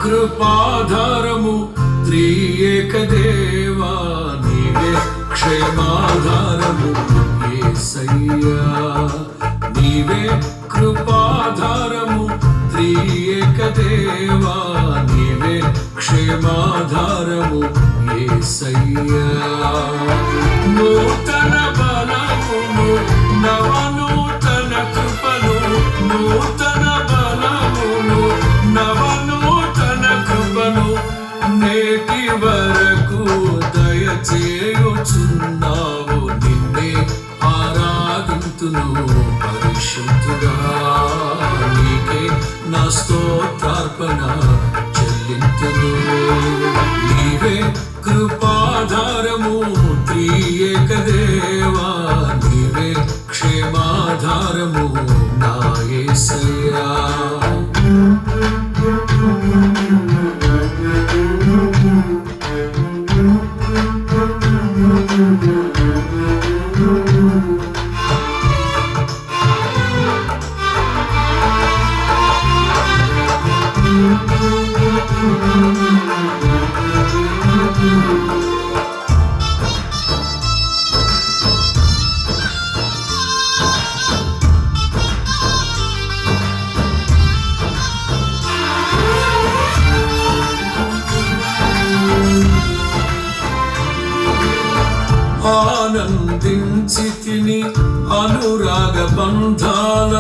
కృపాధారము త్రియేక దేవా, నీవే క్షేమాధారము యేసయ్యా. నీవే కృపాధారము త్రియేక దేవా, నీవే క్షేమాధారము యేసయ్యా. నూతన బలమును నవనూతన కృపను, నూతన బలమును నవనూతన కృపను నేటి వరకు దయచేయుచున్నావు. నిన్నే ఆరాధింతును పరిశుద్ధుడా, నీకే నా స్తోత్రార్పణ చెల్లింతును. నీవే కృపాధారము త్రియేక దేవా, నీవే క్షేమాధారము నా యేసయ్యా. ఆనందించితిని అనురాగ బంధాల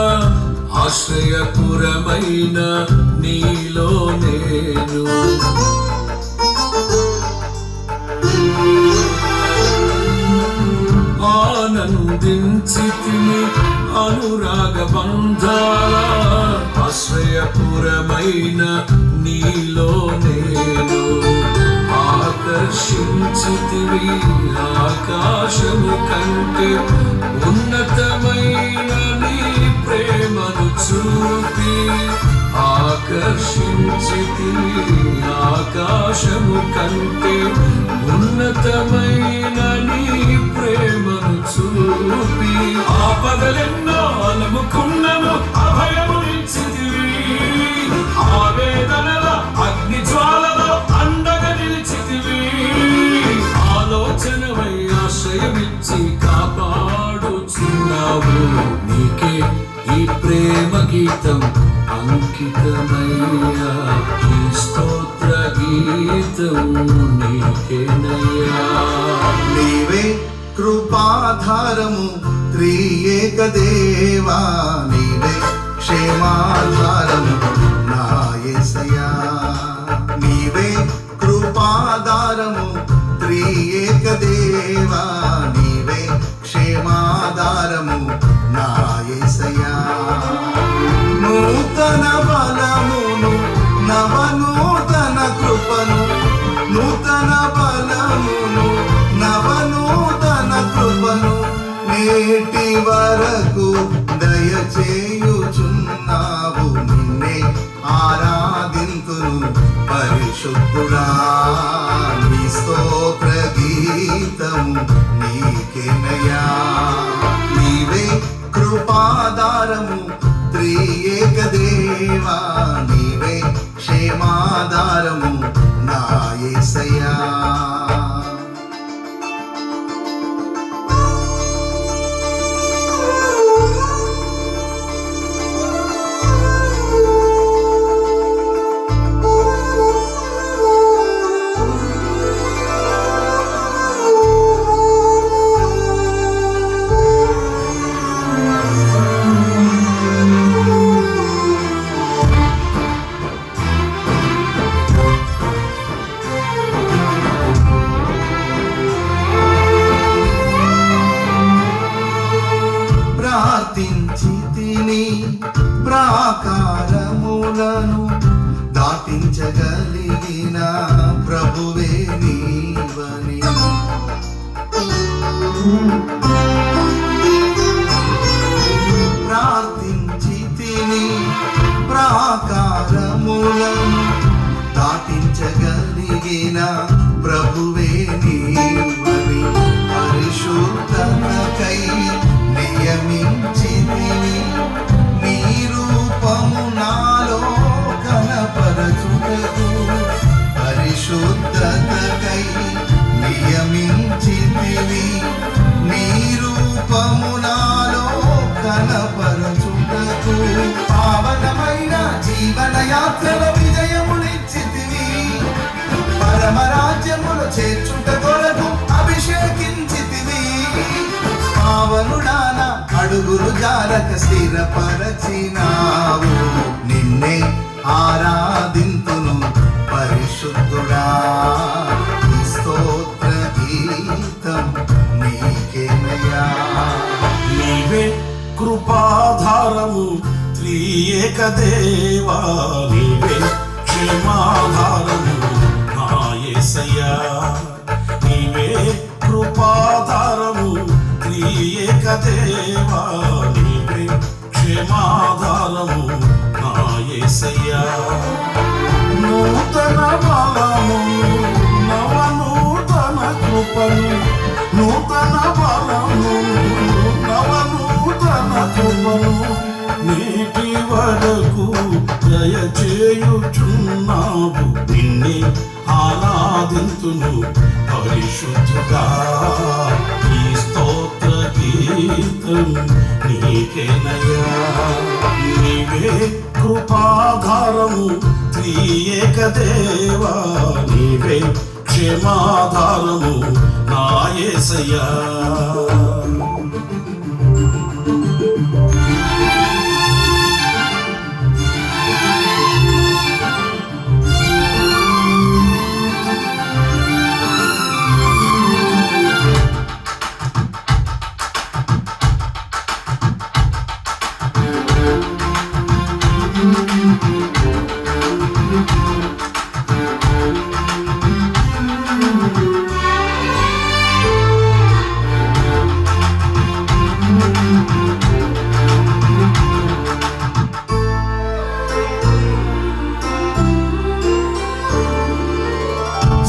ఆశ్రయపురమైన నీలో నేను. ఆనందించితిని అనురాగ బంధాల ఆశ్రయపురమైన నీలో నేను. ఆకర్షించితివి ఆకాశము కంటే ఉన్నతమైన నీ ప్రేమను చూపి. ఆకర్షించితివి ఆకాశము కంటే ఉన్నతమైన నీ ప్రేమను చూపి. ఆపదలెన్నో అలుముకున్నను అభయము నిలిచితివి. ఆవేదనల అగ్ని జ్వాలలో అండగా నిలిచితివి. ఆలోచనవై ఆశ్రయమిచ్చి కాపాడుచున్నావు. నీకే ఈ ప్రేమ గీతం అంకితమయ్యా. ఈ స్తోత్ర గీతం నీకేనయ్యా. నీవే కృపాధారము త్రియేక దేవా, నీవే క్షేమాధారము నా యేసయ్యా. నీవే కృపాధారము త్రియేక దేవా, నీవే క్షేమాధారము నా యేసయ్యా. నూతన బలమును నవనూతన కృపను, నూతన బలమును నవనూతన కృపను నేటి వరకు దయచేయుచున్నావు. నిన్నే ఆరాధింతును పరిశుద్ధుడా, నీ స్తోత్ర గీతము నీకేనయ్యా. నీవే కృపాధారము త్రియేక దేవా, నీవే క్షేమాధారము నా యేసయ్యా. ప్రార్థించితిని ప్రాకారములను దాటించగలిగిన ప్రభువే నీవని. ప్రార్థించితిని ప్రాకారములను దాటించగలిగిన ప్రభువే నీవని. పరిశుద్ధతకై నియమించితిని నీ రూపము నాలో కనపరచుటకు. దిగజారక స్థిరపరచినావు. నిన్నే ఆరాధింతును పరిశుద్ధుడా. ఈ స్తోత్ర గీతం నీకేనయ్యా. నీవే కృపాధారము త్రియేక దేవా, నీవే క్షేమాధారము నా యేసయ్యా. నీవే కృపాధారము త్రియేక దేవా, నీవే క్షేమాధారము నా యేసయ్యా. నూతన బలము నవనూతన కృపను, నూతన బలము నవనూతన కృపను నేటి వరకు దయచేయుచున్నావు. నిన్నే ఆరాధింతును పరిశుద్ధుడా. ఈ స్తోత్ర గీతం నీకేనయ్యా. నీవే కృపాధారము త్రియేక దేవా, నీవే క్షేమాధారము నా యేసయ్యా.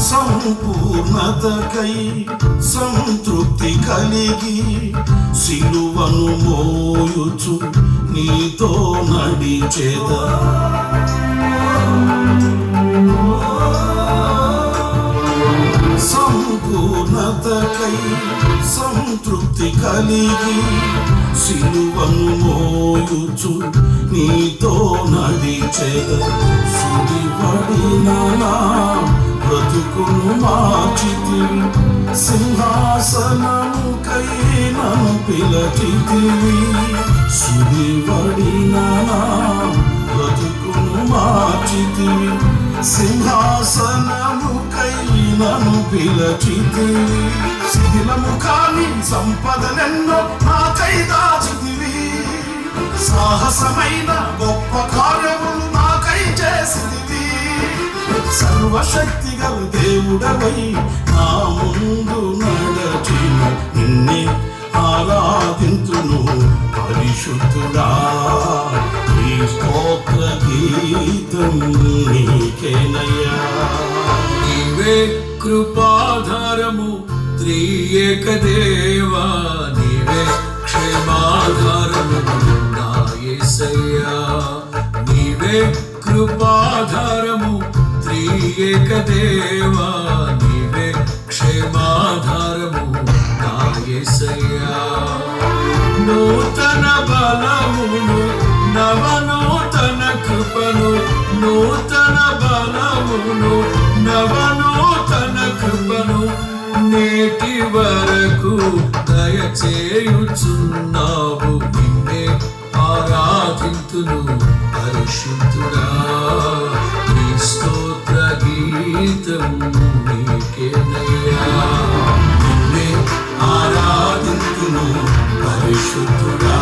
సంపూర్ణతకై సంతృప్తి కలిగి సిలువను మోయుచు నీతో నడిచేదా. సంపూర్ణతకై సంతృప్తి కలిగి సిలువను మోయుచు నీతో నడిచేదా. సుడిపడిన నా బ్రతుకును మార్చితివి, సింహాసనముకై నన్ను పిలచితివి. సుడిపడిన నా బ్రతుకును మార్చితివి, సింహాసనముకై నన్ను పిలచితివి. శిథిలము కాని సంపదలెన్నో నాకై దాచితివి, సాహసమైన గొప్ప కార్యములు నాకై చేసితివి. సర్వశక్తి గల దేవుడవై నా ముందు నడచిన నిన్నే ఆరాధింతును పరిశుద్ధుడా. ఈ స్తోత్ర గీతం నీకేనయ్యా. నీవే కృపాధారము త్రియేక దేవా, నీవే క్షేమాధారము నా యేసయ్యా. నీవే కృపాధారము త్రియేక దేవా, నీవే క్షేమాధారము నా యేసయ్యా. నూతన బలమును నవనూతన కృపను, నూతన బలమును నవనూతన కృపను నేటి వరకు దయచేయుచున్నావు. నిన్నే ఆరాధింతును పరిశుద్ధుడా. ఈ స్తోత్ర గీతం నీకేనయ్యా. నిన్నే ఆరాధింతును పరిశుద్ధుడా.